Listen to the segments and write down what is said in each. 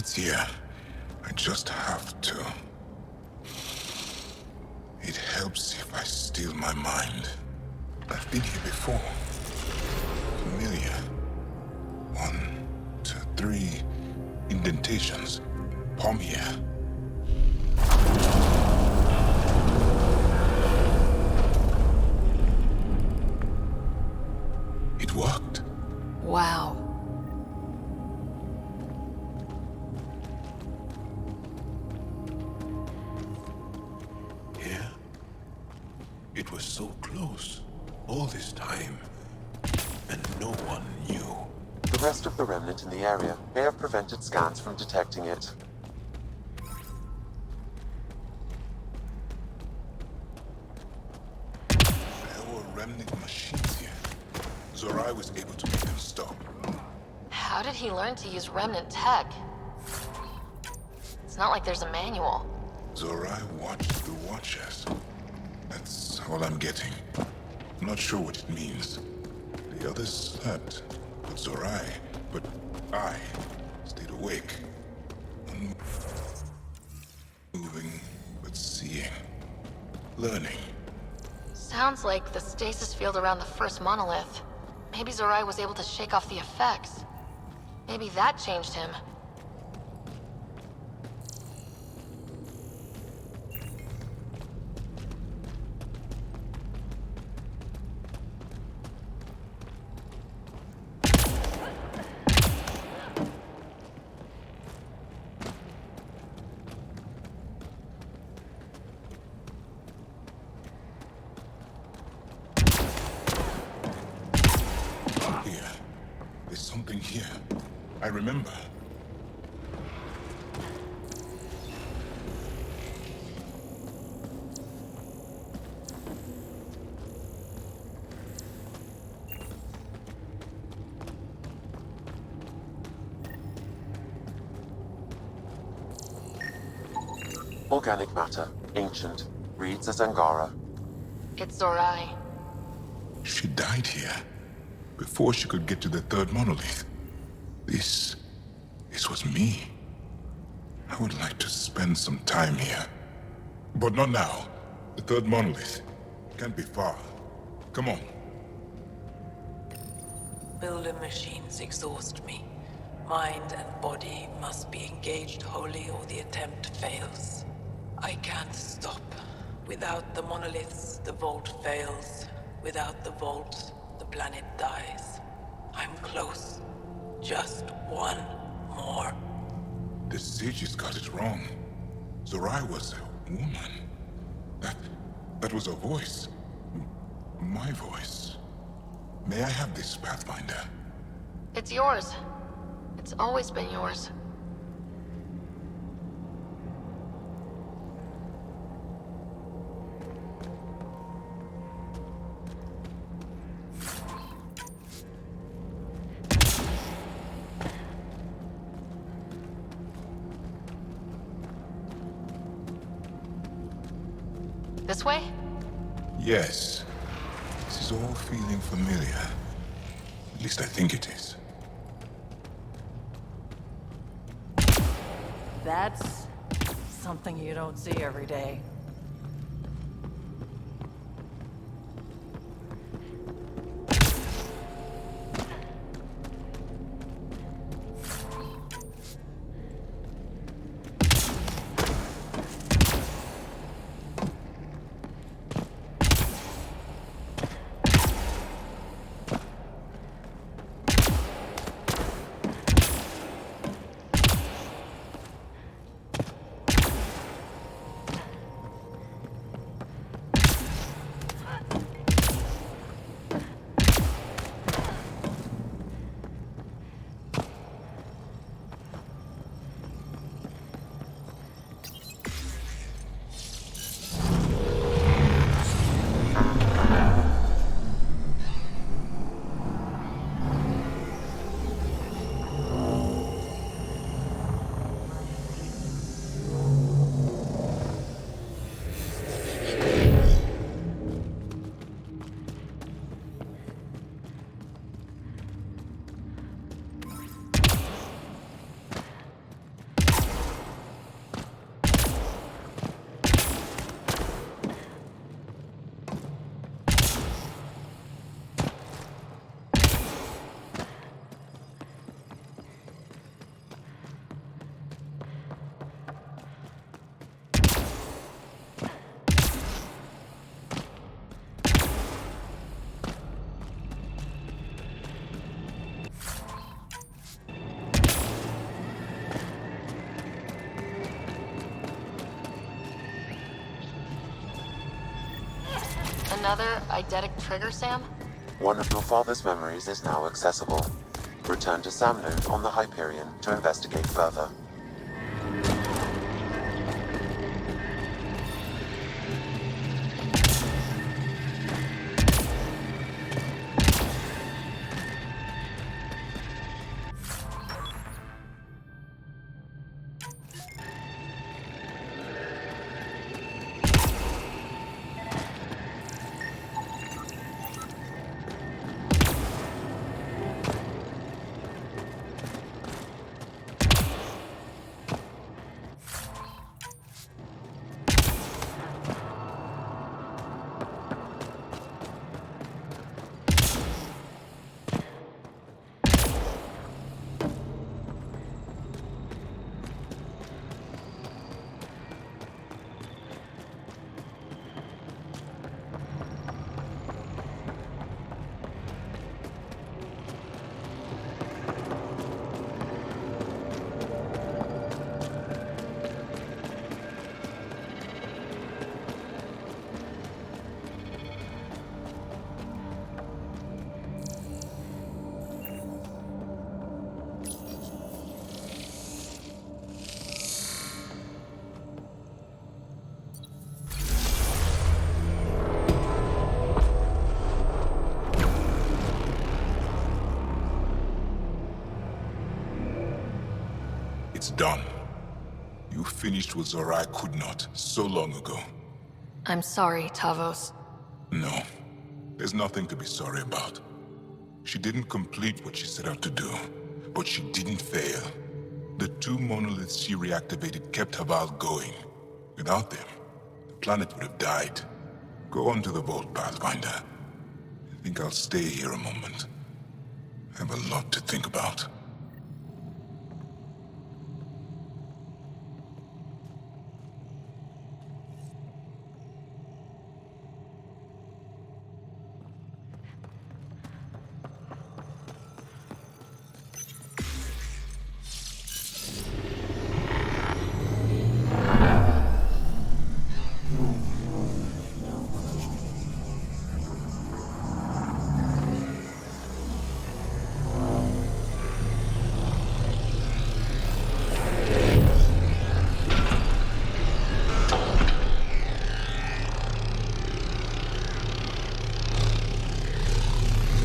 It's here. I just have to. It helps if I steal my mind. I've been here before. Familiar. 1, 2, 3 indentations. Palm here. It worked. Wow. Here? It was so close. All this time. And no one knew. The rest of the remnant in the area may have prevented scans from detecting it. There were remnant machines here. Zorai was able to make them stop. How did he learn to use remnant tech? It's not like there's a manual. Zorai watched the Watchers. That's all I'm getting. I'm not sure what it means. The others slept, but I stayed awake. Moving, but seeing. Learning. Sounds like the stasis field around the first monolith. Maybe Zorai was able to shake off the effects. Maybe that changed him. Here. There's something here. I remember. Organic matter, ancient, reads as Angara. It's Zorai. She died here. Before she could get to the third monolith. This was me. I would like to spend some time here. But not now. The third monolith. Can't be far. Come on. Builder machines exhaust me. Mind and body must be engaged wholly or the attempt fails. I can't stop. Without the monoliths, the vault fails. Without the vault, the planet dies. I'm close. Just one more. The sages got it wrong. Zorai was a woman. That was a voice. My voice. May I have this, Pathfinder? It's yours. It's always been yours. This way? Yes. This is all feeling familiar. At least I think it is. That's something you don't see every day. another eidetic trigger, Sam? One of your father's memories is now accessible. Return to Samnu on the Hyperion to investigate further. It's done. You finished what Zorai could not so long ago. I'm sorry, Tavos. No, there's nothing to be sorry about. She didn't complete what she set out to do, but she didn't fail. The two monoliths she reactivated kept Haval going. Without them, the planet would have died. Go on to the vault, Pathfinder. I think I'll stay here a moment. I have a lot to think about.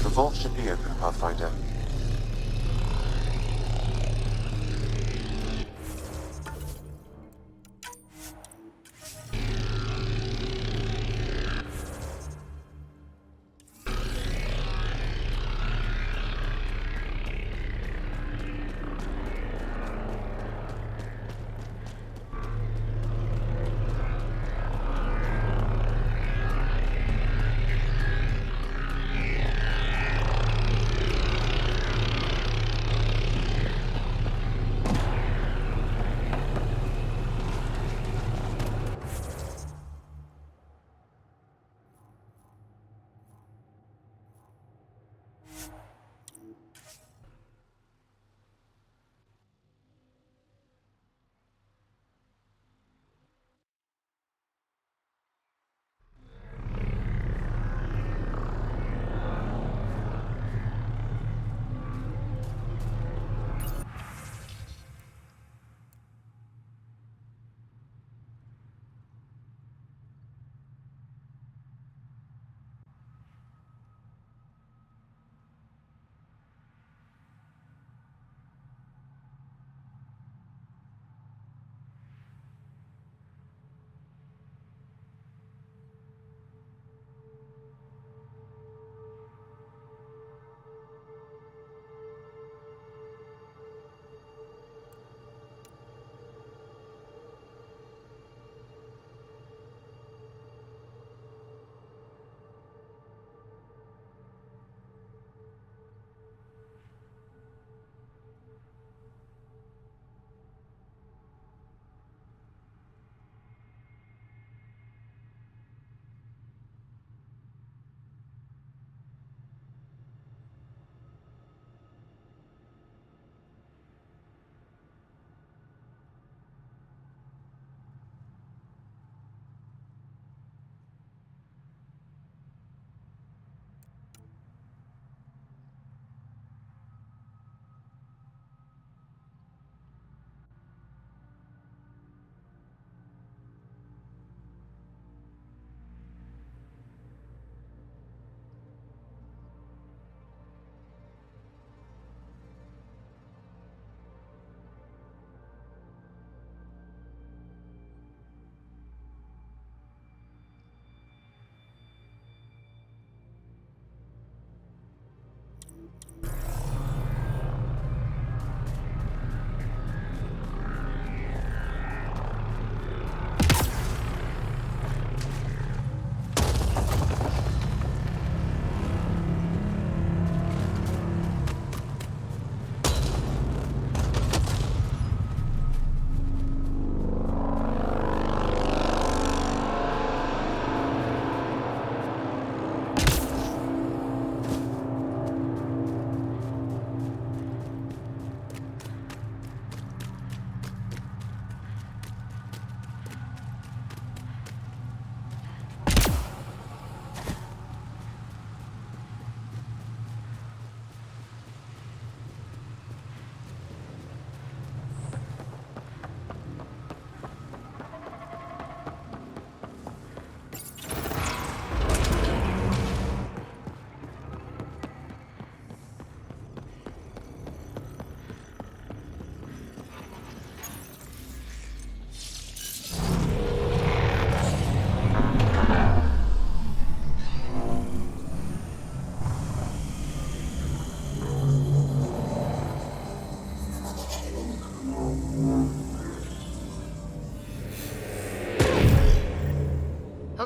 The vault should be open, Pathfinder.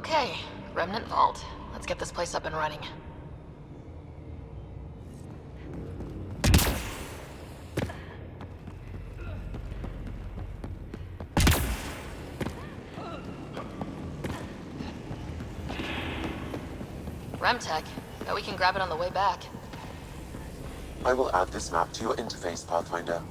Okay, Remnant Vault. Let's get this place up and running. Remtech. Bet we can grab it on the way back. I will add this map to your interface, Pathfinder.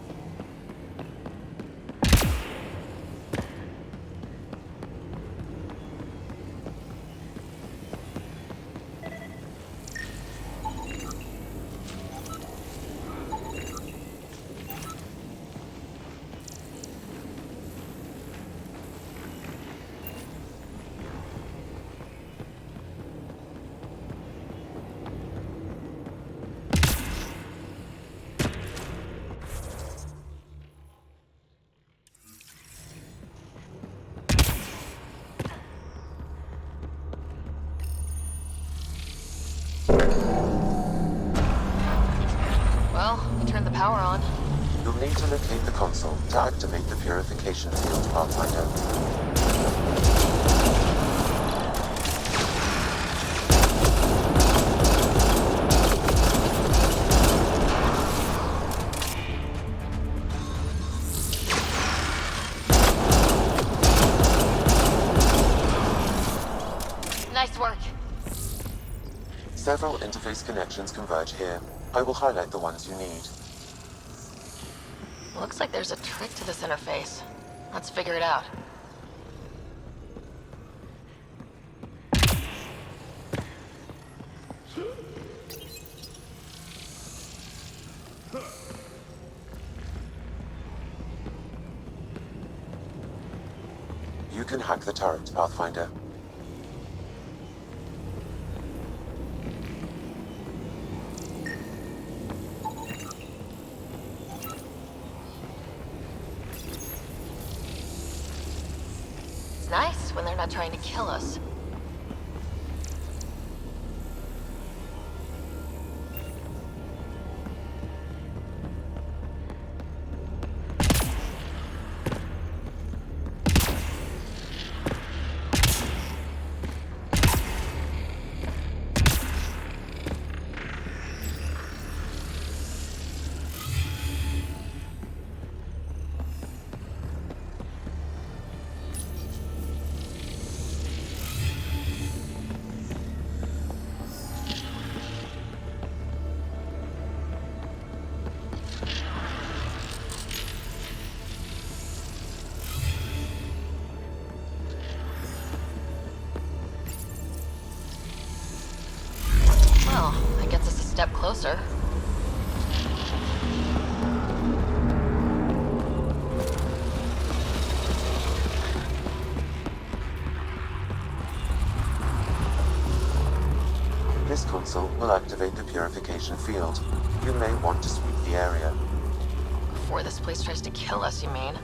Well, we turned the power on. You'll need to locate the console to activate the purification field, Pathfinder. Nice work. Several interface connections converge here. I will highlight the ones you need. Looks like there's a trick to this interface. Let's figure it out. You can hack the turret, Pathfinder. It's nice when they're not trying to kill us. Well, that gets us a step closer. This console will activate the purification field. You may want to sweep the area. Before this place tries to kill us, you mean?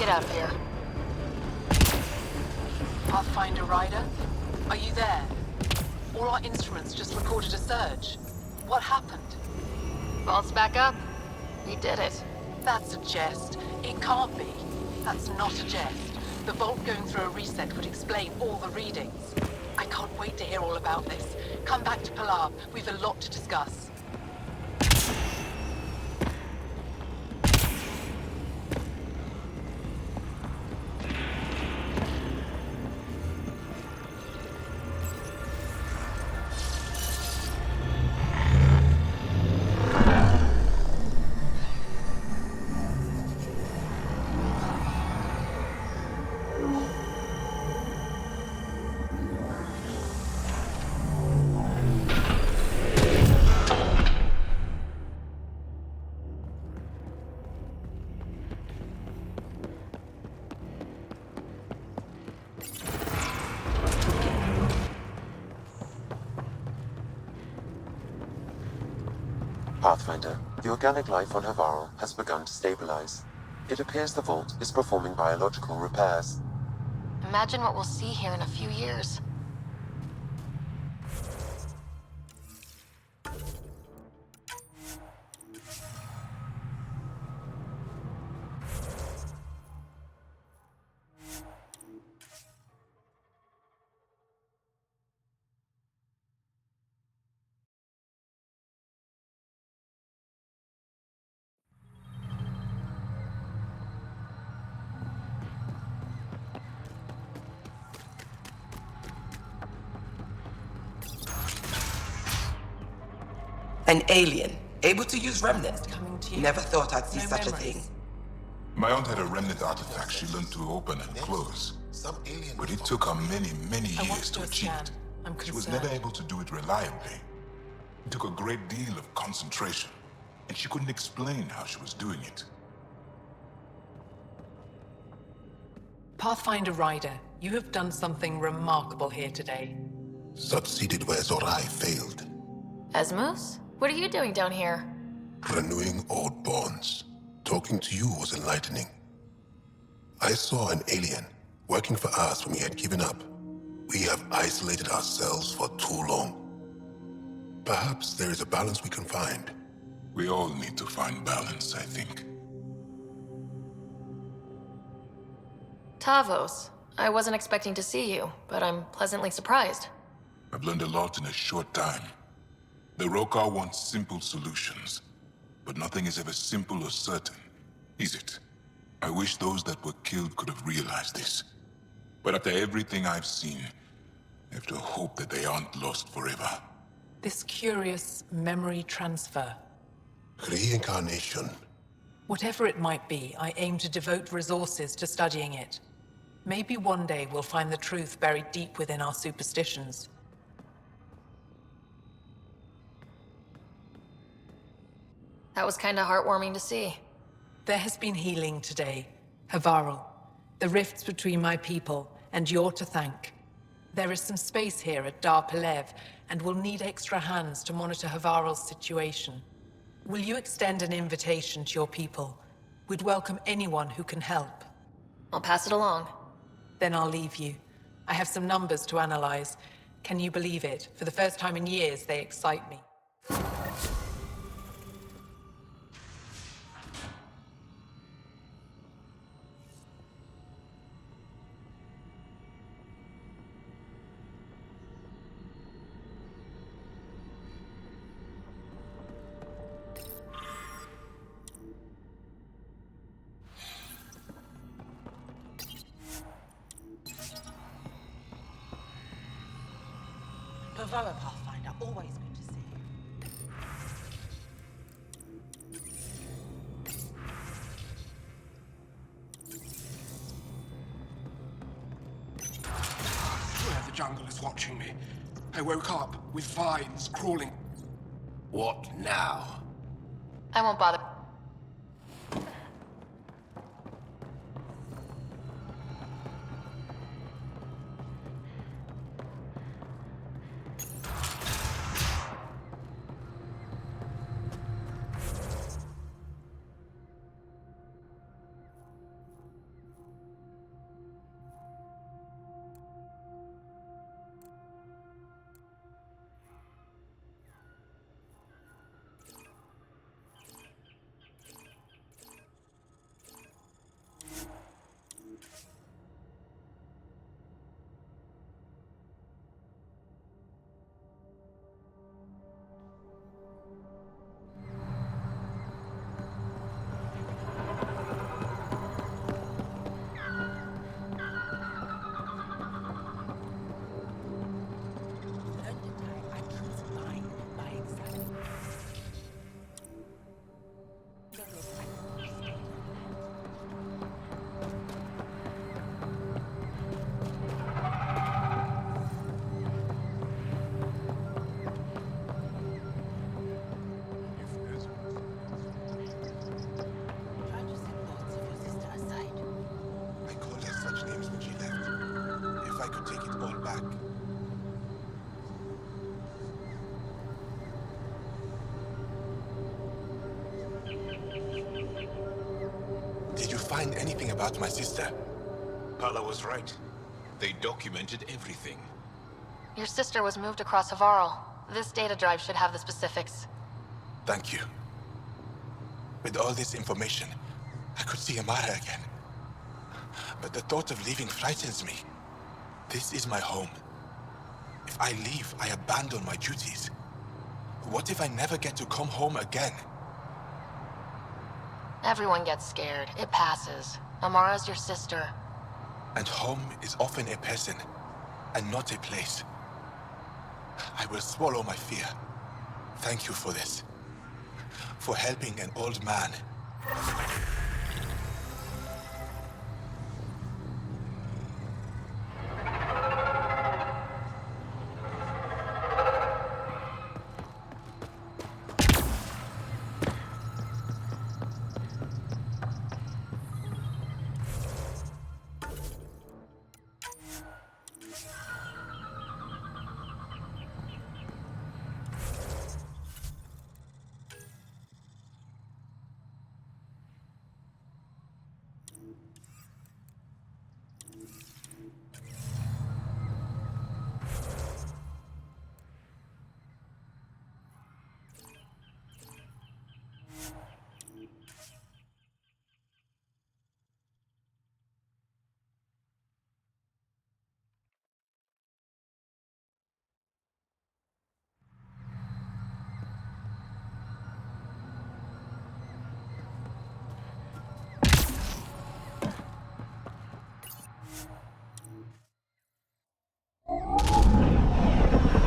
get out of here. Pathfinder Rider? Are you there? All our instruments just recorded a surge. What happened? Vault's back up. We did it. That's a jest. It can't be. That's not a jest. The vault going through a reset would explain all the readings. I can't wait to hear all about this. Come back to Palau. We've a lot to discuss. Pathfinder, the organic life on Havarl has begun to stabilize. It appears the vault is performing biological repairs. Imagine what we'll see here in a few years. An alien, able to use remnants. Coming to you. Never thought I'd see No such a memories. thing. My aunt had a remnant artifact she learned to open and close. But it took her many, many I want years to to achieve scan. it. I'm She was concerned. never able to do it reliably. It took a great deal of concentration, and she couldn't explain how she was doing it. Pathfinder Rider, you have done something remarkable here today. Succeeded where Zorai failed. Esmos? What are you doing down here? Renewing old bonds. Talking to you was enlightening. I saw an alien working for us when we had given up. We have isolated ourselves for too long. Perhaps there is a balance we can find. We all need to find balance, I think. Tavos. I wasn't expecting to see you, but I'm pleasantly surprised. I've learned a lot in a short time. The Rokar want simple solutions, but nothing is ever simple or certain, is it? I wish those that were killed could have realized this. But after everything I've seen, I have to hope that they aren't lost forever. This curious memory transfer. Reincarnation. Whatever it might be, I aim to devote resources to studying it. Maybe one day we'll find the truth buried deep within our superstitions. That was kinda heartwarming to see. There has been healing today, Havarl. The rifts between my people, and you're to thank. There is some space here at Dar Pelev, and we'll need extra hands to monitor Havarl's situation. Will you extend an invitation to your people? We'd welcome anyone who can help. I'll pass it along. Then I'll leave you. I have some numbers to analyze. Can you believe it? For the first time in years, they excite me. Pavoa Pathfinder, always good to see you. Swear the jungle is watching me. I woke up with vines crawling. What now? I won't bother. find anything about my sister. Pala was right. They documented everything. Your sister was moved across Havarl. This data drive should have the specifics. Thank you. With all this information, I could see Amara again. But the thought of leaving frightens me. This is my home. If I leave, I abandon my duties. What if I never get to come home again? Everyone gets scared. It passes. Amara's your sister. And home is often a person, and not a place. I will swallow my fear. Thank you for this. For helping an old man.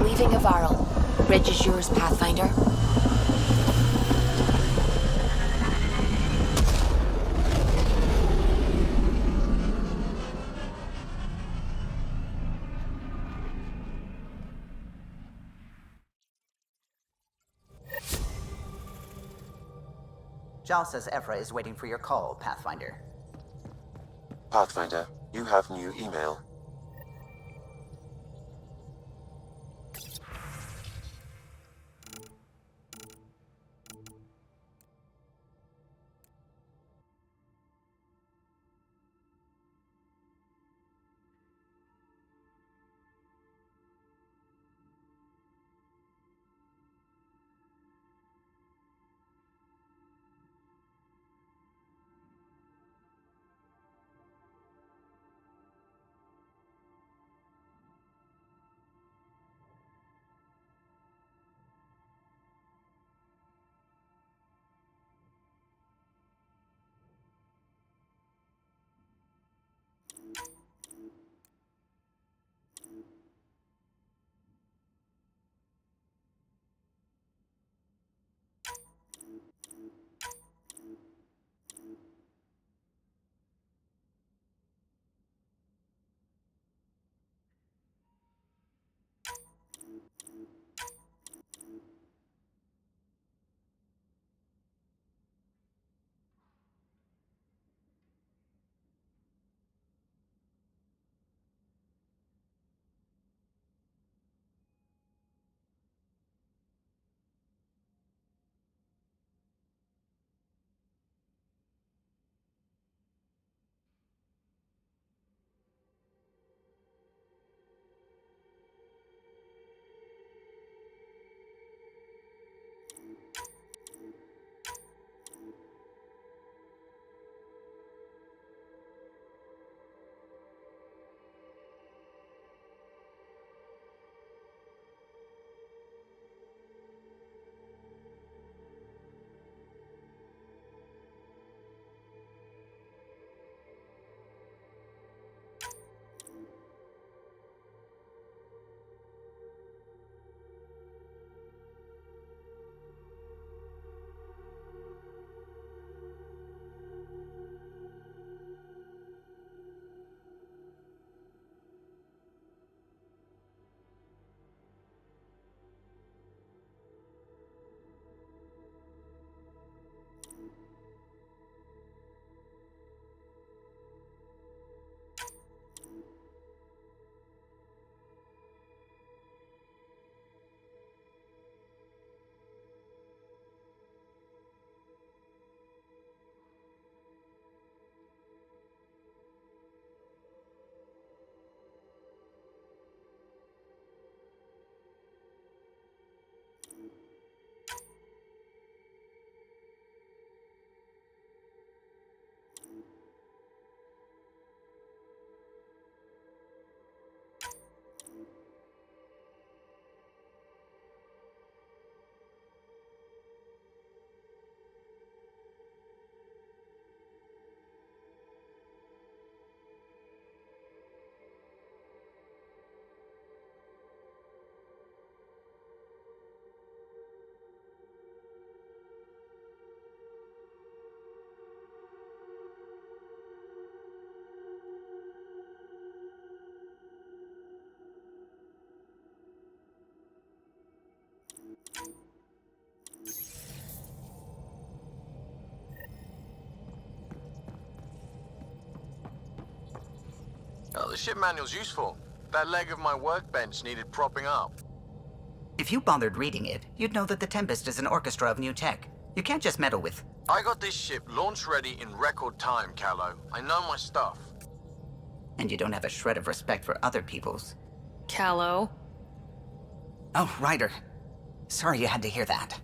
Leaving Havarl. Bridge is yours, Pathfinder. Jal says Evra is waiting for your call, Pathfinder. Pathfinder, you have new email. Oh, the ship manual's useful. That leg of my workbench needed propping up. If you bothered reading it, you'd know that the Tempest is an orchestra of new tech. You can't just meddle with... I got this ship launch ready in record time, Callow. I know my stuff. And you don't have a shred of respect for other people's. Callow. Oh, Ryder. Sorry you had to hear that.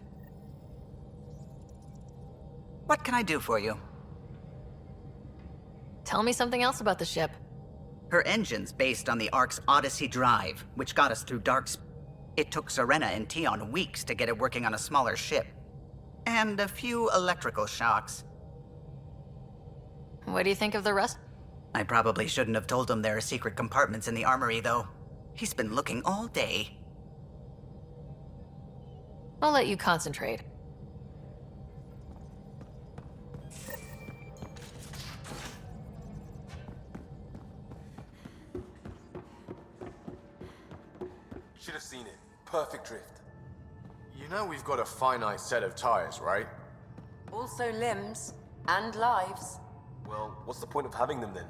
What can I do for you? Tell me something else about the ship. Her engine's based on the Ark's Odyssey drive, which got us through dark space. It took Serena and Tion weeks to get it working on a smaller ship. And a few electrical shocks. What do you think of the rest? I probably shouldn't have told him there are secret compartments in the armory, though. He's been looking all day. I'll let you concentrate. Should have seen it. Perfect drift. You know we've got a finite set of tires, right? Also limbs and lives. Well, what's the point of having them then?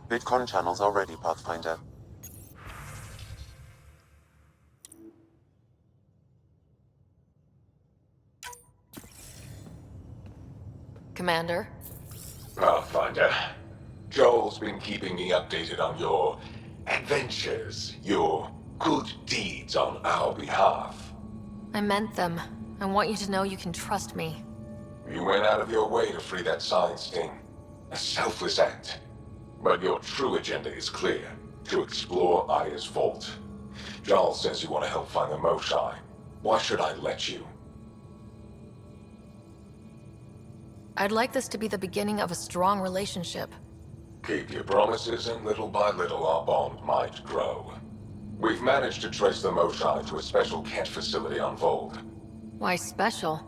VidCon channels are ready, Pathfinder. Commander? Pathfinder, Joel's been keeping me updated on your adventures, your good deeds on our behalf. I meant them. I want you to know you can trust me. You went out of your way to free that science thing. A selfless act. But your true agenda is clear. To explore Aya's vault. Joel says you want to help find the Moshae. Why should I let you? I'd like this to be the beginning of a strong relationship. Keep your promises, and little by little our bond might grow. We've managed to trace the Moshae to a special Kent facility on Vold. Why special?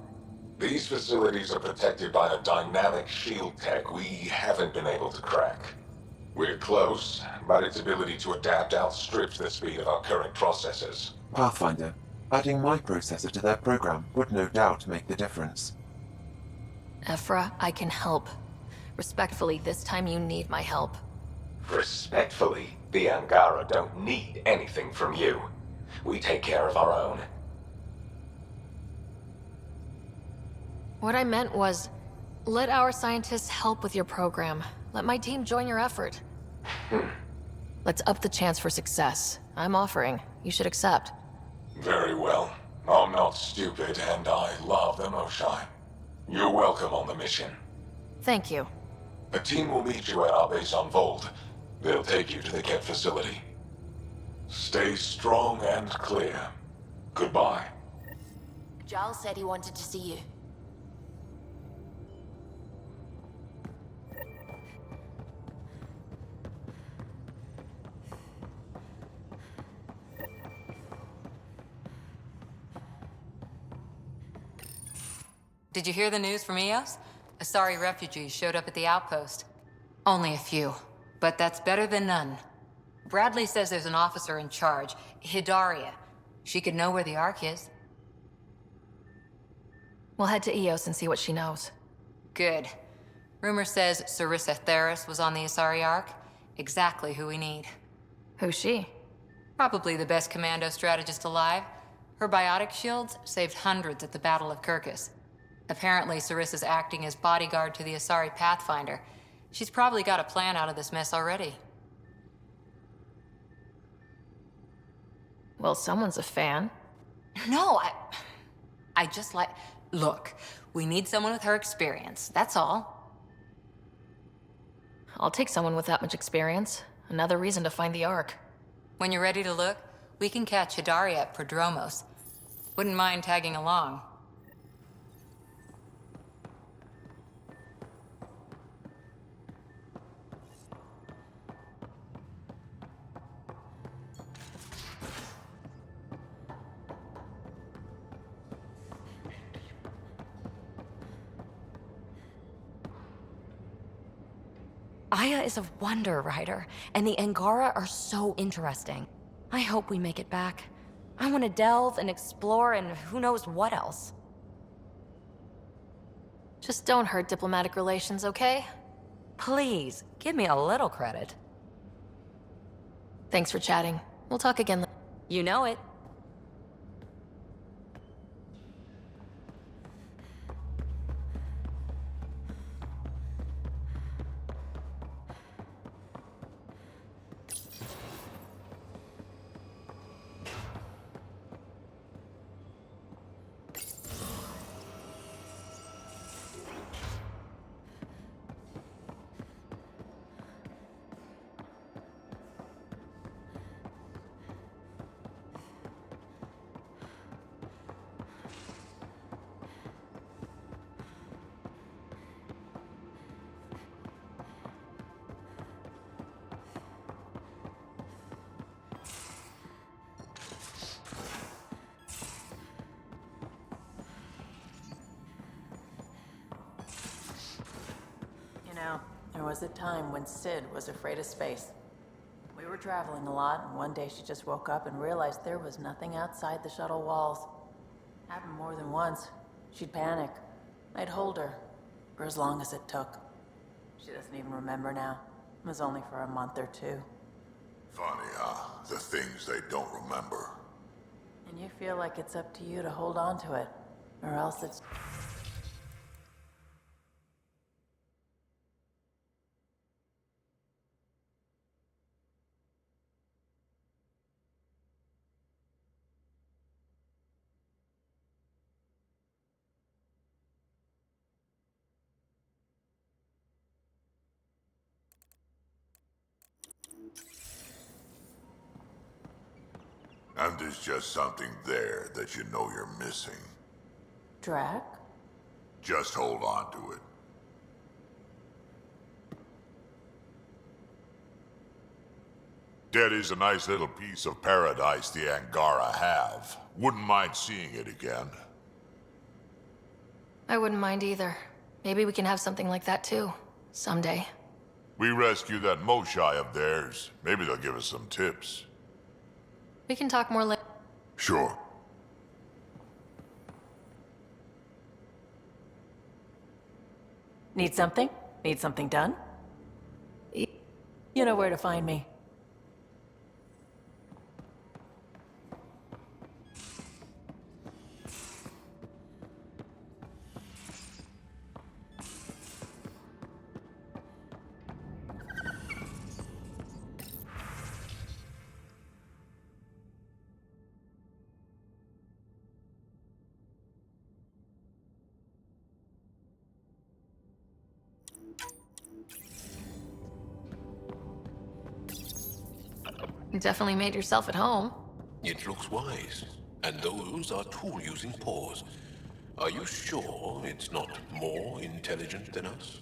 These facilities are protected by a dynamic shield tech we haven't been able to crack. We're close, but its ability to adapt outstrips the speed of our current processors. Pathfinder, adding my processor to their program would no doubt make the difference. Ephra, I can help. Respectfully, this time you need my help. Respectfully, the Angara don't need anything from you. We take care of our own. What I meant was, let our scientists help with your program. Let my team join your effort. Let's up the chance for success. I'm offering. You should accept. Very well. I'm not stupid, and I love the Moshae. You're welcome on the mission. Thank you. A team will meet you at our base on Vold. They'll take you to the Kent facility. Stay strong and clear. Goodbye. Giles said he wanted to see you. Did you hear the news from Eos? Asari refugees showed up at the outpost. Only a few, but that's better than none. Bradley says there's an officer in charge, Hidaria. She could know where the Ark is. We'll head to Eos and see what she knows. Good. Rumor says Sarissa Theris was on the Asari Ark. Exactly who we need. Who's she? Probably the best commando strategist alive. Her biotic shields saved hundreds at the Battle of Kirkus. Apparently, Sarissa's acting as bodyguard to the Asari Pathfinder. She's probably got a plan out of this mess already. Well, someone's a fan. No, I just like... Look, we need someone with her experience, that's all. I'll take someone with that much experience. Another reason to find the Ark. When you're ready to look, we can catch Hidaria at Prodromos. Wouldn't mind tagging along. Aya is a wonder rider, and the Angara are so interesting. I hope we make it back. I want to delve and explore and who knows what else. Just don't hurt diplomatic relations, okay? Please, give me a little credit. Thanks for chatting. We'll talk again. You know it. There was a time when Sid was afraid of space. We were traveling a lot, and one day she just woke up and realized there was nothing outside the shuttle walls. Happened more than once. She'd panic. I'd hold her, for as long as it took. She doesn't even remember now. It was only for a month or two. Funny, huh? The things they don't remember. And you feel like it's up to you to hold on to it, or else it's... And there's just something there that you know you're missing. Drac? Just hold on to it. That is a nice little piece of paradise the Angara have. Wouldn't mind seeing it again. I wouldn't mind either. Maybe we can have something like that too. Someday. We rescue that Moshai of theirs. Maybe they'll give us some tips. We can talk more later. Sure. Need something? Need something done? You know where to find me. You definitely made yourself at home. It looks wise. And those are tool-using paws. Are you sure it's not more intelligent than us?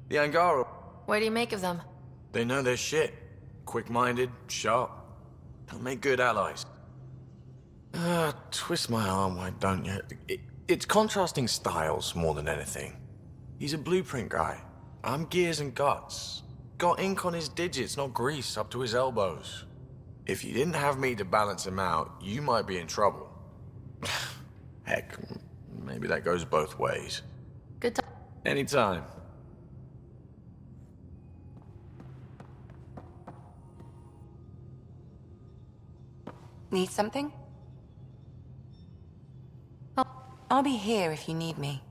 The Angara, What do you make of them? they know their shit. Quick-minded, sharp. They'll make good allies. Twist my arm, why don't you? It's contrasting styles more than anything. He's a blueprint guy. I'm gears and guts. Got ink on his digits, not grease, up to his elbows. If you didn't have me to balance him out, you might be in trouble. Heck, maybe that goes both ways. Good time. Anytime. Need something? I'll be here if you need me.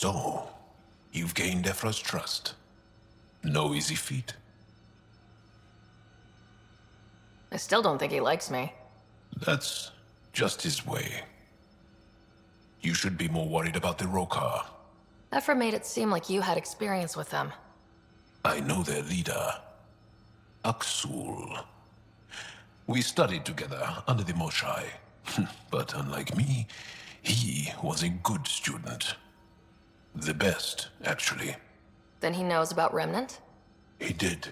So, you've gained Ephra's trust. No easy feat. I still don't think he likes me. That's just his way. You should be more worried about the Rokar. Ephra made it seem like you had experience with them. I know their leader, Aksul. We studied together under the Moshai. But unlike me, he was a good student. The best, actually. Then he knows about Remnant? He did.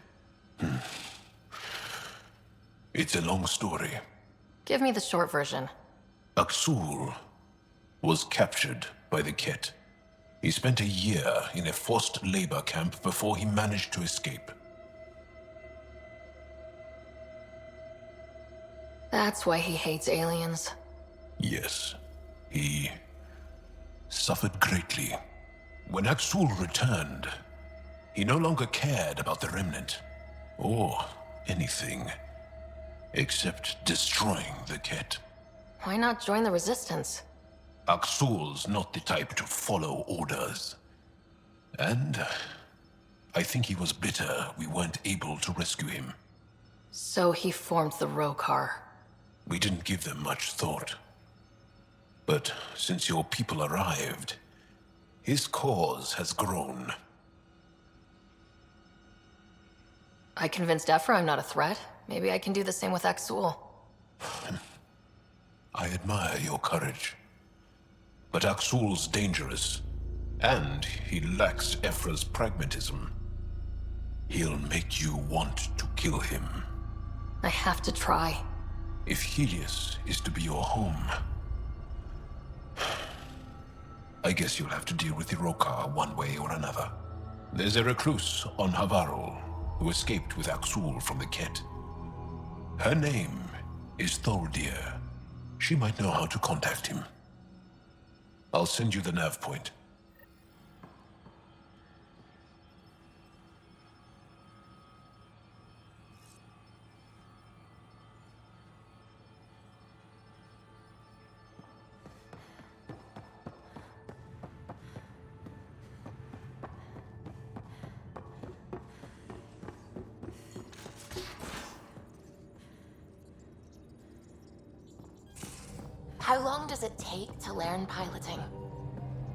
It's a long story. Give me the short version. Aksul was captured by the Ket. He spent a year in a forced labor camp before he managed to escape. That's why he hates aliens. Yes, he suffered greatly. When Aksul returned, he no longer cared about the Remnant, or anything, except destroying the Ket. Why not join the Resistance? Aksul's not the type to follow orders. And I think he was bitter we weren't able to rescue him. So he formed the Rokar. We didn't give them much thought. But since your people arrived, his cause has grown. I convinced Ephra I'm not a threat. Maybe I can do the same with Aksul. I admire your courage. But Aksul's dangerous, and he lacks Ephra's pragmatism. He'll make you want to kill him. I have to try. If Helios is to be your home, I guess you'll have to deal with the Rokar one way or another. There's a recluse on Havarul who escaped with Aksul from the Ket. Her name is Tholdir. She might know how to contact him. I'll send you the nav point. How long does it take to learn piloting?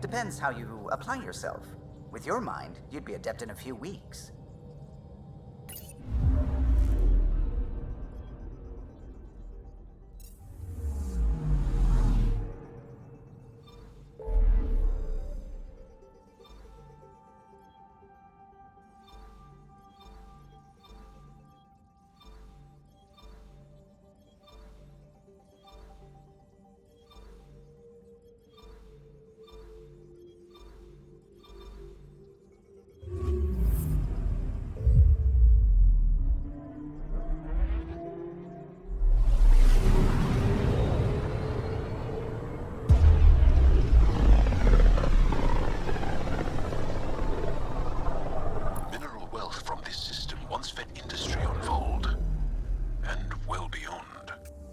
Depends how you apply yourself. With your mind, you'd be adept in a few weeks.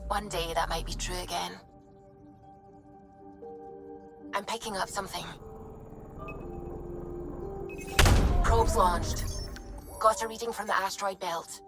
One day that might be true again. I'm picking up something. Probes launched. Got a reading from the asteroid belt.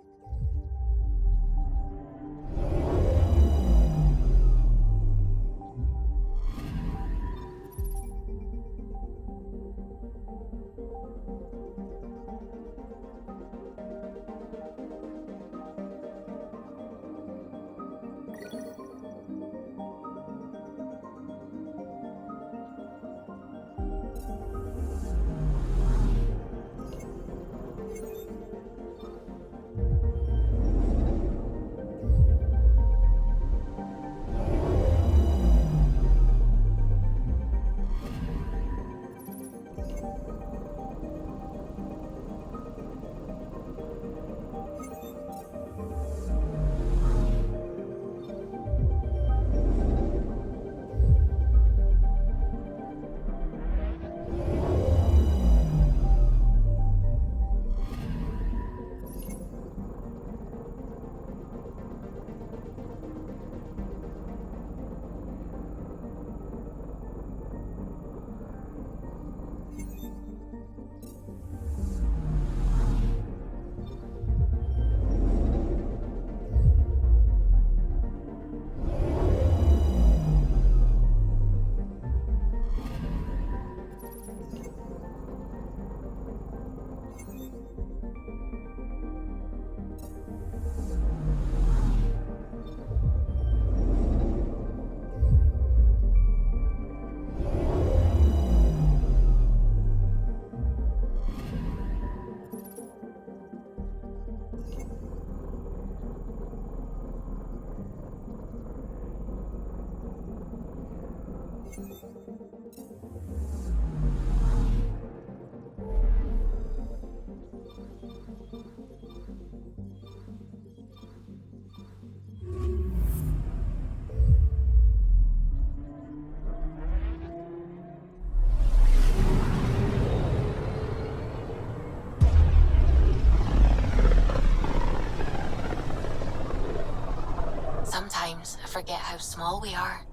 forget how small we are.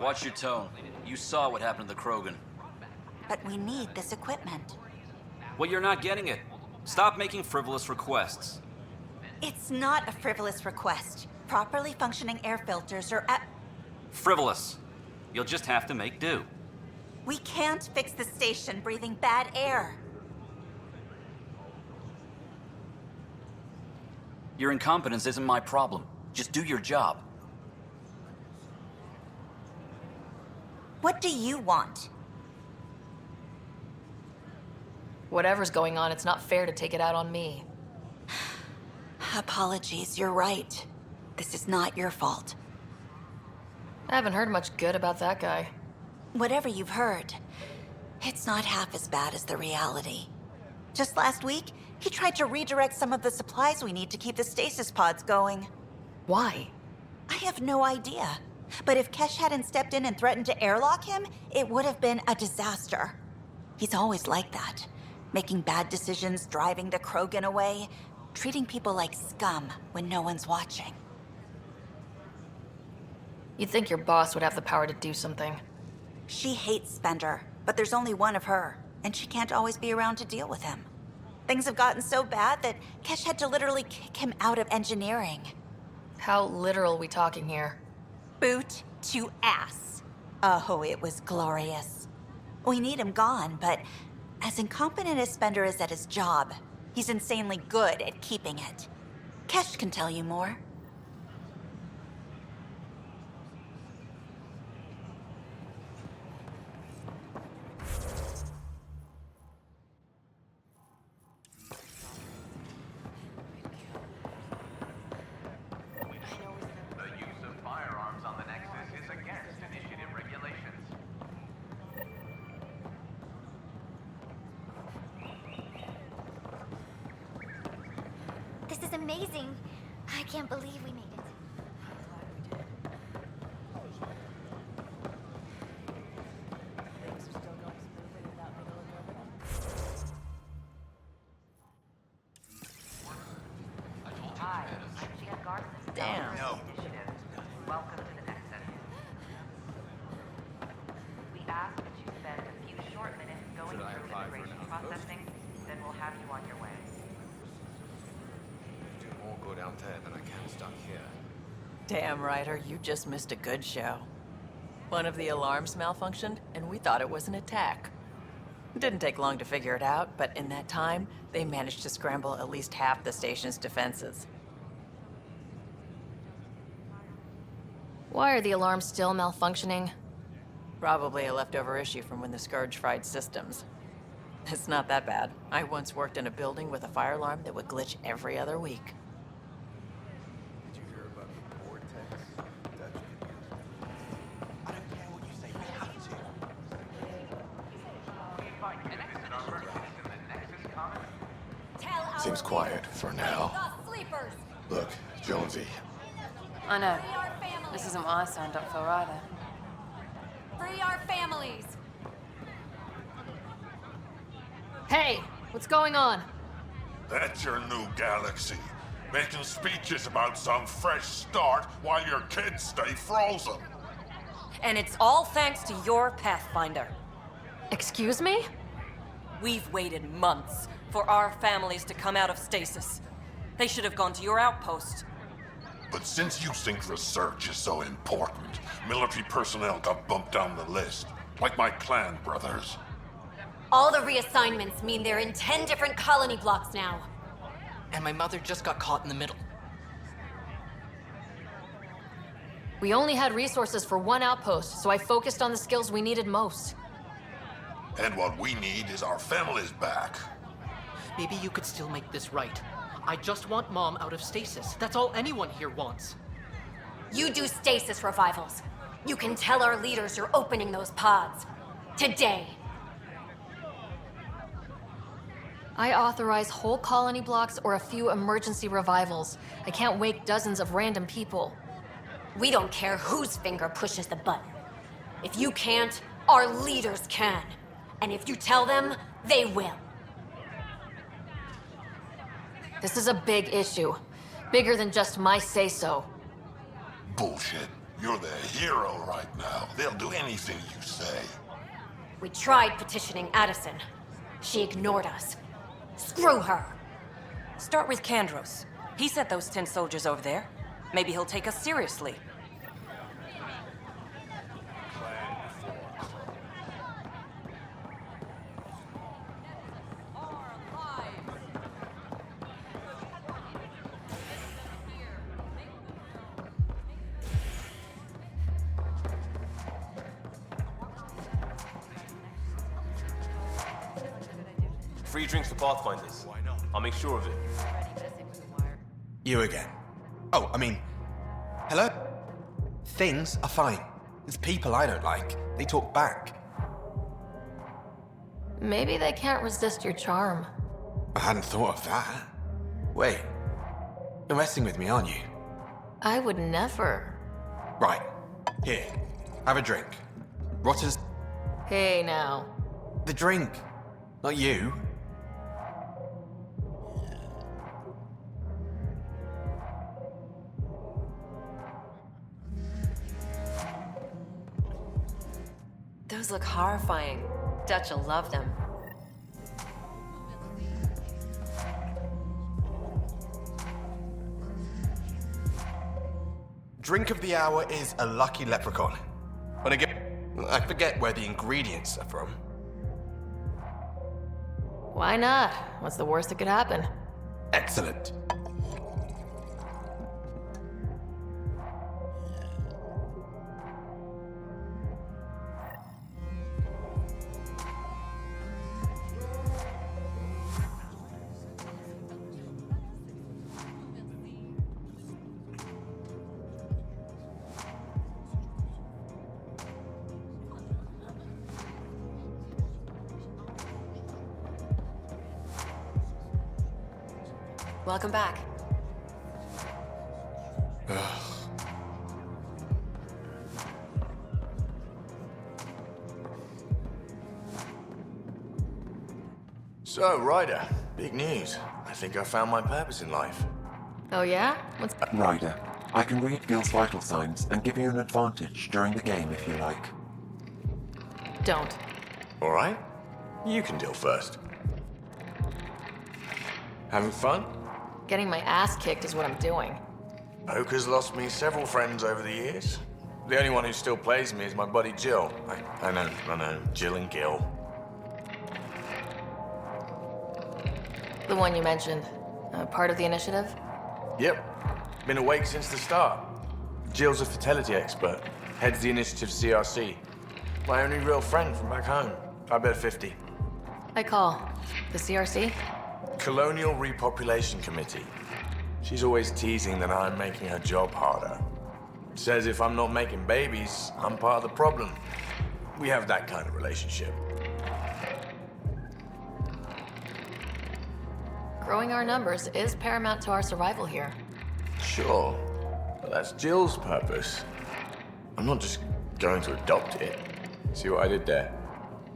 Watch your tone. You saw what happened to the Krogan. But we need this equipment. Well, you're not getting it. Stop making frivolous requests. It's not a frivolous request. Properly functioning air filters are at... Frivolous. You'll just have to make do. We can't fix the station breathing bad air. Your incompetence isn't my problem. Just do your job. What do you want? Whatever's going on, it's not fair to take it out on me. Apologies, you're right. This is not your fault. I haven't heard much good about that guy. Whatever you've heard, it's not half as bad as the reality. Just last week, he tried to redirect some of the supplies we need to keep the stasis pods going. Why? I have no idea. But if Kesh hadn't stepped in and threatened to airlock him, it would have been a disaster. He's always like that. Making bad decisions, driving the Krogan away, treating people like scum when no one's watching. You'd think your boss would have the power to do something. She hates Spender, But there's only one of her, and she can't always be around to deal with him. Things have gotten so bad that Kesh had to literally kick him out of engineering. How literal we talking here? Boot to ass. Oh, it was glorious. We need him gone, but as incompetent as Spender is at his job, he's insanely good at keeping it. Kesh can tell you more. This is amazing. I can't believe we made it. Damn. No. Welcome to the Nexus. We ask that you spend a few short minutes going through immigration processing, then we'll have you on your way. Do more good out there than I can stuck here. Damn, Ryder, you just missed a good show. One of the alarms malfunctioned, and we thought it was an attack. It didn't take long to figure it out, but in that time, they managed to scramble at least half the station's defenses. Why are the alarms still malfunctioning? Probably a leftover issue from when the Scourge fried systems. It's not that bad. I once worked in a building with a fire alarm that would glitch every other week. Did you hear about the vortex? I don't care what you say, we have to. Seems quiet for now. Look, Jonesy. I know. This isn't what I signed up for either. Free our families! Hey, what's going on? That's your new galaxy. Making speeches about some fresh start while your kids stay frozen. And it's all thanks to your Pathfinder. Excuse me? We've waited months for our families to come out of stasis. They should have gone to your outpost. But since you think research is so important, military personnel got bumped down the list. Like my clan brothers. All the reassignments mean they're in 10 different colony blocks now. And my mother just got caught in the middle. We only had resources for one outpost, so I focused on the skills we needed most. And what we need is our families back. Maybe you could still make this right. I just want Mom out of stasis. That's all anyone here wants. You do stasis revivals. You can tell our leaders you're opening those pods. Today. I authorize whole colony blocks or a few emergency revivals. I can't wake dozens of random people. We don't care whose finger pushes the button. If you can't, our leaders can. And if you tell them, they will. This is a big issue. Bigger than just my say-so. Bullshit. You're the hero right now. They'll do anything you say. We tried petitioning Addison. She ignored us. Screw her. Start with Kandros. He sent those 10 soldiers over there. Maybe he'll take us seriously. Free drinks for Pathfinders. Why not? I'll make sure of it. You again. Oh, I mean, hello? Things are fine. It's people I don't like. They talk back. Maybe they can't resist your charm. I hadn't thought of that. Wait. You're messing with me, aren't you? I would never. Right. Here. Have a drink. Rotter's... Hey, now. The drink. Not you. Those look horrifying. Dutch will love them. Drink of the hour is a lucky leprechaun. But again, I forget where the ingredients are from. Why not? What's the worst that could happen? Excellent. Welcome back. So, Ryder, big news. I think I found my purpose in life. Oh yeah? What's... Ryder, I can read Gil's vital signs and give you an advantage during the game if you like. Don't. All right? You can deal first. Having fun? Getting my ass kicked is what I'm doing. Poker's lost me several friends over the years. The only one who still plays me is my buddy Jill. I know, Jill and Gil. The one you mentioned. Part of the initiative? Yep. Been awake since the start. Jill's a fertility expert. Heads the initiative CRC. My only real friend from back home. I bet 50. I call. The CRC? Colonial Repopulation Committee. She's always teasing that I'm making her job harder. Says if I'm not making babies, I'm part of the problem. We have that kind of relationship. Growing our numbers is paramount to our survival here. Sure, but that's Jill's purpose. I'm not just going to adopt it. See what I did there?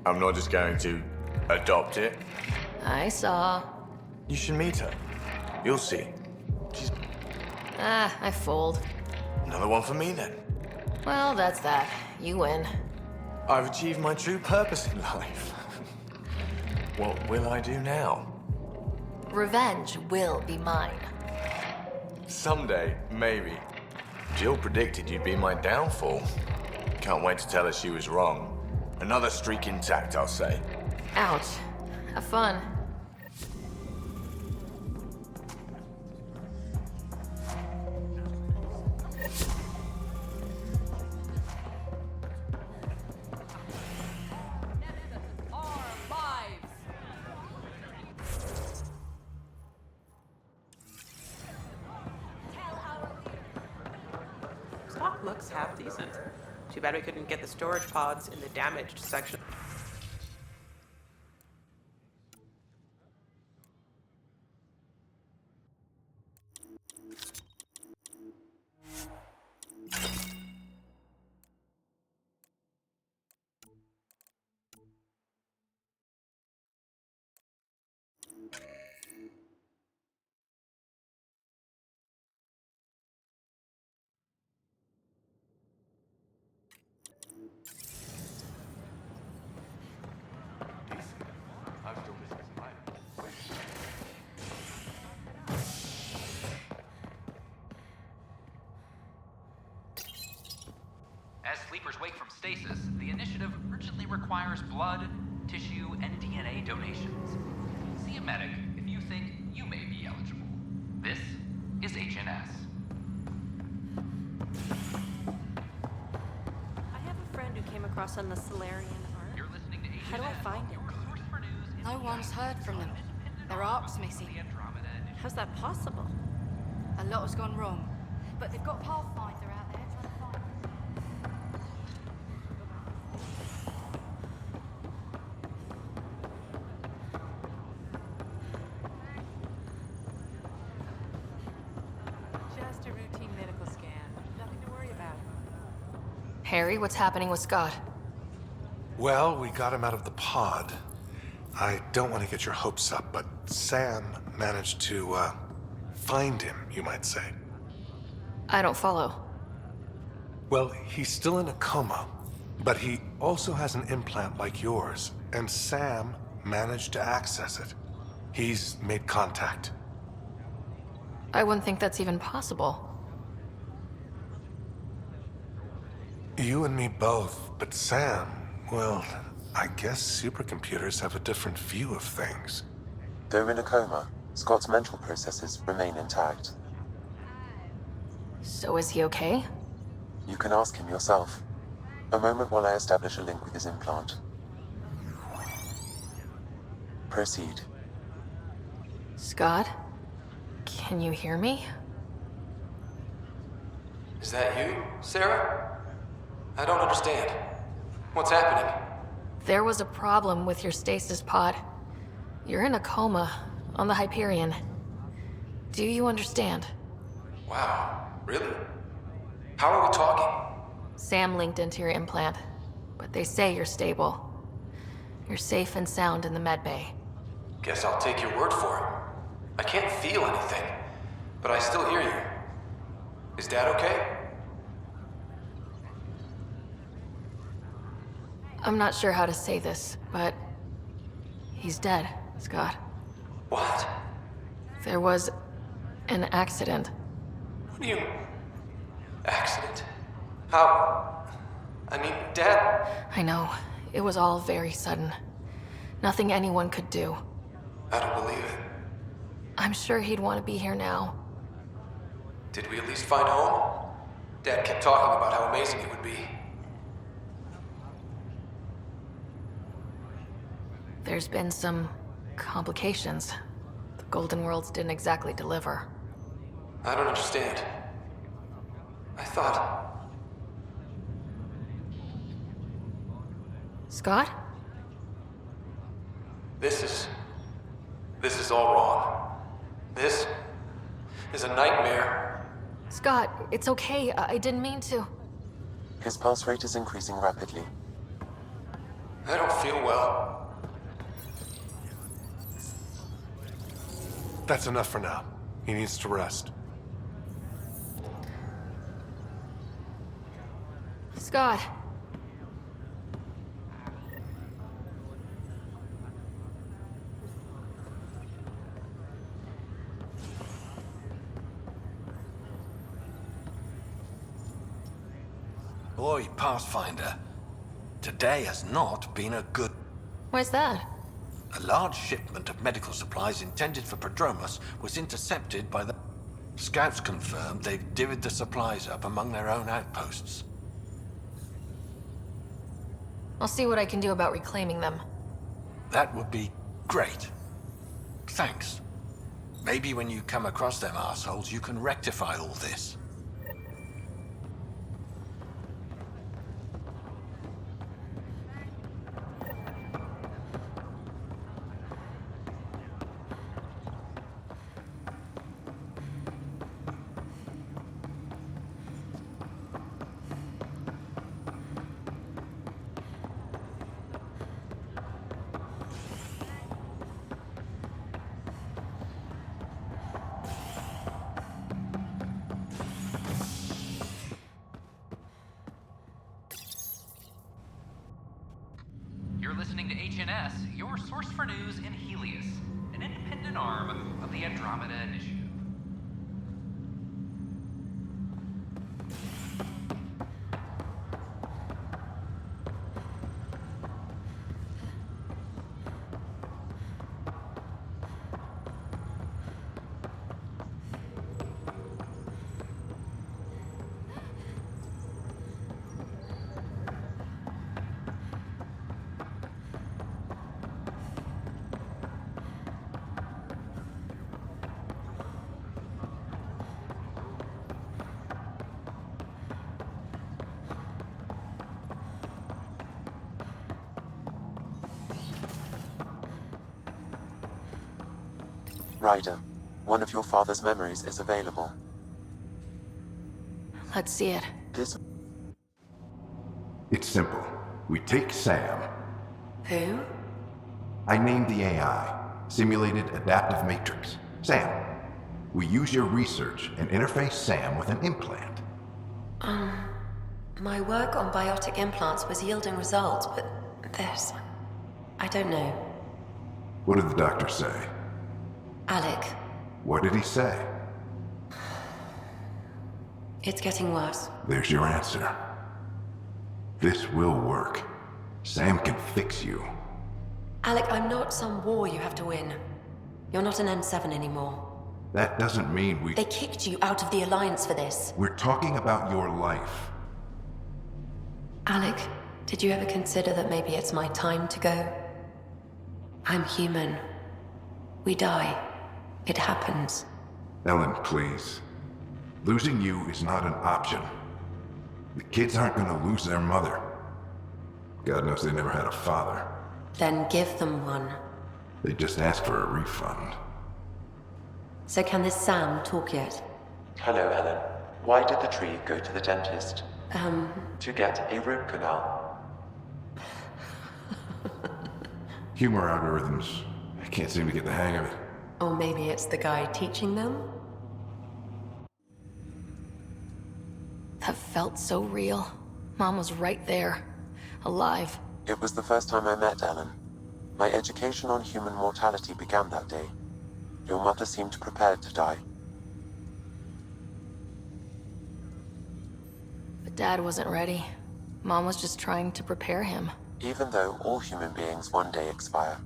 I'm not just going to adopt it. I saw. You should meet her. You'll see. She's... I fold. Another one for me, then. Well, that's that. You win. I've achieved my true purpose in life. What will I do now? Revenge will be mine. Someday, maybe. Jill predicted you'd be my downfall. Can't wait to tell her she was wrong. Another streak intact, I'll say. Ouch. Have fun. Stock looks half decent. Too bad we couldn't get the storage pods in the damaged section. As sleepers wake from stasis, the initiative urgently requires blood, tissue, and DNA donations. See a medic if you think you may be eligible. This is HNS. I have a friend who came across on the Solarian arc. You're listening to HNS. How do I find him? No one's heard from them. Their ark's missing. How's that possible? A lot has gone wrong. But they've got Pathfinder out there trying to find them. Just a routine medical scan. Nothing to worry about. Harry, what's happening with Scott? Well, we got him out of the pod. I don't want to get your hopes up, but Sam managed to, find him, you might say. I don't follow. Well, he's still in a coma, but he also has an implant like yours, and Sam managed to access it. He's made contact. I wouldn't think that's even possible. You and me both, but Sam, well, I guess supercomputers have a different view of things. Though in a coma, Scott's mental processes remain intact. So is he okay? You can ask him yourself. A moment while I establish a link with his implant. Proceed. Scott? Can you hear me? Is that you, Sarah? I don't understand. What's happening? There was a problem with your stasis pod. You're in a coma on the Hyperion. Do you understand? Wow, really? How are we talking? Sam linked into your implant, but they say you're stable. You're safe and sound in the medbay. Guess I'll take your word for it. I can't feel anything, but I still hear you. Is Dad okay? I'm not sure how to say this, but he's dead, Scott. What? There was an accident. What do you... Accident? How? I mean, Dad... I know. It was all very sudden. Nothing anyone could do. I don't believe it. I'm sure he'd want to be here now. Did we at least find home? Dad kept talking about how amazing it would be. There's been some complications. The Golden Worlds didn't exactly deliver. I don't understand. I thought... Scott? This is all wrong. This is a nightmare. Scott, it's okay. I didn't mean to. His pulse rate is increasing rapidly. I don't feel well. That's enough for now. He needs to rest. Scott. Boy, Pathfinder, today has not been a good... Why's that? A large shipment of medical supplies intended for Prodromus was intercepted by the... Scouts confirmed they've divvied the supplies up among their own outposts. I'll see what I can do about reclaiming them. That would be great. Thanks. Maybe when you come across them assholes, you can rectify all this. You're listening to HNS, your source for news in Helios, an independent arm of the Andromeda Initiative. Ryder, one of your father's memories is available. Let's see it. It's simple. We take Sam. Who? I named the AI, Simulated Adaptive Matrix. Sam. We use your research and interface Sam with an implant. My work on biotic implants was yielding results, but this... I don't know. What did the doctor say? Alec, What did he say? it's getting worse. There's your answer. This will work. Sam can fix you. Alec, I'm not some war you have to win. You're not an N7 anymore. That doesn't mean we... They kicked you out of the Alliance for this. We're talking about your life. Alec, did you ever consider that maybe it's my time to go? I'm human. We die. It happens. Ellen, please. Losing you is not an option. The kids aren't gonna lose their mother. God knows they never had a father. Then give them one. They just asked for a refund. So can this Sam talk yet? Hello, Ellen. Why did the tree go to the dentist? To get a root canal. Humor algorithms. I can't seem to get the hang of it. Or maybe it's the guy teaching them? That felt so real. Mom was right there, alive. It was the first time I met Ellen. My education on human mortality began that day. Your mother seemed prepared to die. But Dad wasn't ready. Mom was just trying to prepare him. Even though all human beings one day expire.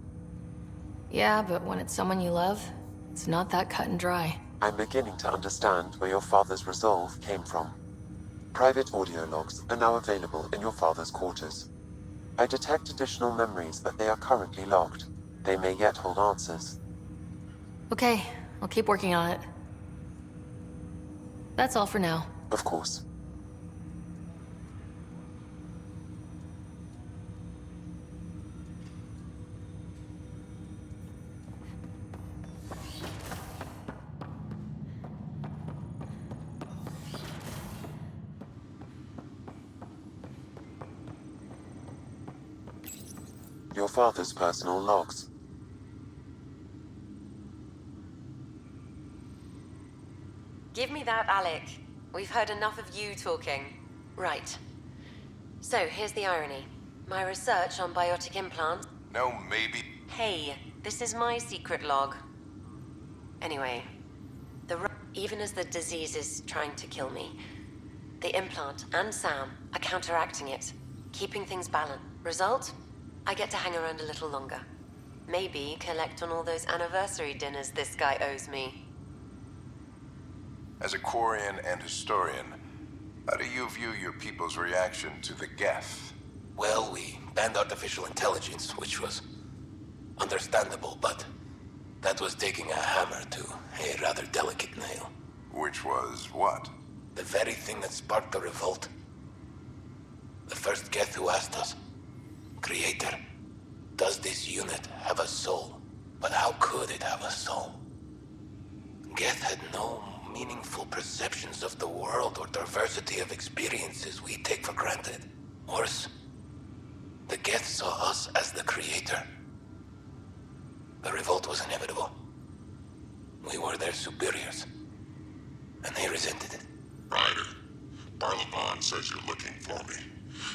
Yeah, but when it's someone you love, it's not that cut and dry. I'm beginning to understand where your father's resolve came from. Private audio logs are now available in your father's quarters. I detect additional memories, but they are currently logged. They may yet hold answers. Okay, I'll keep working on it. That's all for now. Of course. Your father's personal logs. Give me that, Alec. We've heard enough of you talking. Right. So, here's the irony. My research on biotic implants... No, maybe. Hey, this is my secret log. Anyway, even as the disease is trying to kill me, the implant and Sam are counteracting it, keeping things balanced. Result? I get to hang around a little longer. Maybe collect on all those anniversary dinners this guy owes me. As a Quarian and historian, how do you view your people's reaction to the Geth? Well, we banned artificial intelligence, which was understandable, but that was taking a hammer to a rather delicate nail. Which was what? The very thing that sparked the revolt. The first Geth who asked us, Creator, does this unit have a soul? But how could it have a soul? Geth had no meaningful perceptions of the world or diversity of experiences we take for granted. Worse, the Geth saw us as the Creator. The revolt was inevitable. We were their superiors, and they resented it. Ryder, Barlavon says you're looking for me.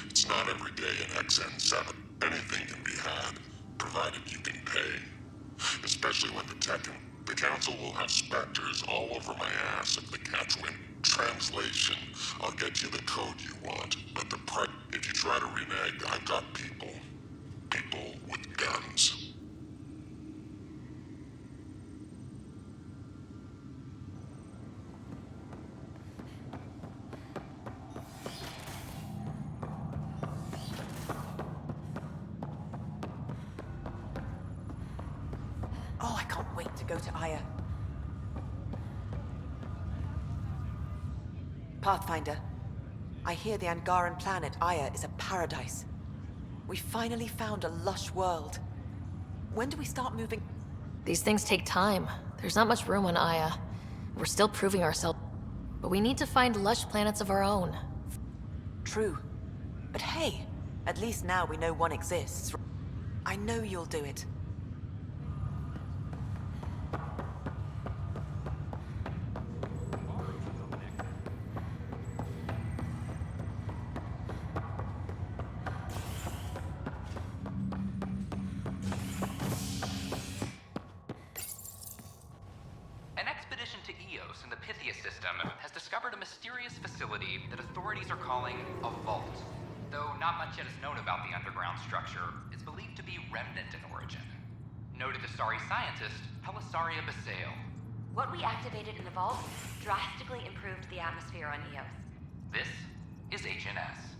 It's not every day in XN7. Anything can be had, provided you can pay. Especially when the council will have specters all over my ass if the catch win. Translation, I'll get you the code you want, but the price, if you try to renege, I've got people. People with guns. Oh, I can't wait to go to Aya. Pathfinder, I hear the Angaran planet Aya is a paradise. We finally found a lush world. When do we start moving? These things take time. There's not much room on Aya. We're still proving ourselves. But we need to find lush planets of our own. True. But hey, at least now we know one exists. I know you'll do it. the Pythia system has discovered a mysterious facility that authorities are calling a vault. Though not much yet is known about the underground structure, it's believed to be remnant in origin. Noted Astari scientist Pelisaria Basale. What we activated in the vault drastically improved the atmosphere on Eos. This is HNS.